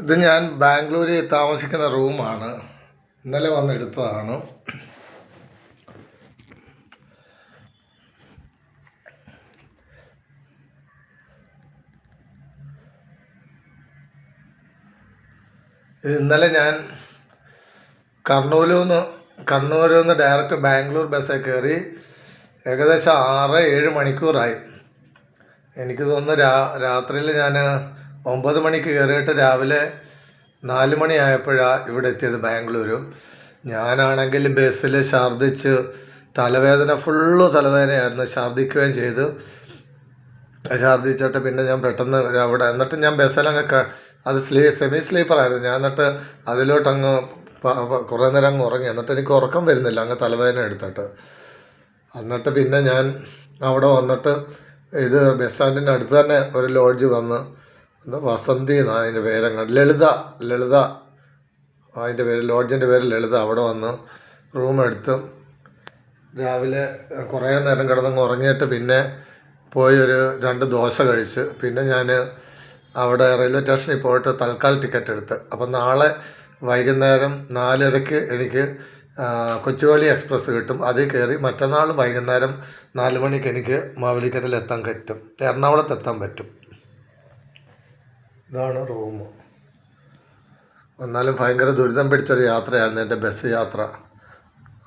ഇത് ഞാൻ ബാംഗ്ലൂരിൽ താമസിക്കുന്ന റൂമാണ്. ഇന്നലെ വന്നെടുത്തതാണ്. ഇന്നലെ ഞാൻ കണ്ണൂരിൽ നിന്ന് ഡയറക്റ്റ് ബാംഗ്ലൂർ ബസ്സിൽ കയറി. ഏകദേശം 6-7 മണിക്കൂറായി. എനിക്ക് തോന്നുന്നു രാത്രിയിൽ ഞാൻ 9 മണിക്ക് കയറിയിട്ട് രാവിലെ 4 മണിയായപ്പോഴാണ് ഇവിടെ എത്തിയത് ബാംഗ്ലൂർ. ഞാനാണെങ്കിൽ ബസ്സിൽ ഛർദ്ദിച്ച് ഫുള്ള് തലവേദനയായിരുന്നു. ഛർദ്ദിക്കുകയും ചെയ്തു. ഛർദ്ദിച്ചിട്ട് പിന്നെ ഞാൻ പെട്ടെന്ന് അവിടെ എന്നിട്ട് ഞാൻ ബസ്സിലങ്ങ് അത് സെമി സ്ലീപ്പറായിരുന്നു. ഞാൻ എന്നിട്ട് അതിലോട്ടങ്ങ് കുറേ നേരം അങ്ങ് ഉറങ്ങി. എന്നിട്ട് എനിക്ക് ഉറക്കം വരുന്നില്ല, അങ്ങ് തലവേദന എടുത്തിട്ട്. എന്നിട്ട് പിന്നെ ഞാൻ അവിടെ വന്നിട്ട് ഇത് ബസ് സ്റ്റാൻഡിൻ്റെ അടുത്ത് തന്നെ ഒരു ലോഡ്ജ് വന്ന്, വസന്തി എന്നാണ് അതിൻ്റെ പേരങ്ങ്, ലളിത അതിൻ്റെ പേര്, ലോഡ്ജിൻ്റെ പേര് ലളിത. അവിടെ വന്ന് റൂം എടുത്ത് രാവിലെ കുറേ നേരം കിടന്നങ്ങ് ഉറങ്ങിയിട്ട് പിന്നെ പോയി ഒരു 2 ദോശ കഴിച്ച്. പിന്നെ ഞാൻ അവിടെ റെയിൽവേ സ്റ്റേഷനിൽ പോയിട്ട് തൽക്കാൽ ടിക്കറ്റ് എടുത്ത്. അപ്പം നാളെ വൈകുന്നേരം 4:30 എനിക്ക് കൊച്ചുവേളി എക്സ്പ്രസ് കിട്ടും. അതിൽ കയറി മറ്റന്നാൾ വൈകുന്നേരം 4 മണിക്ക് എനിക്ക് മാവേലിക്കരയിൽ എത്താൻ പറ്റും, എറണാകുളത്ത് എത്താൻ പറ്റും. ഇതാണ് റൂം. എന്നാലും ഭയങ്കര ദുരിതം പിടിച്ചൊരു യാത്രയായിരുന്നു എൻ്റെ ബസ് യാത്ര.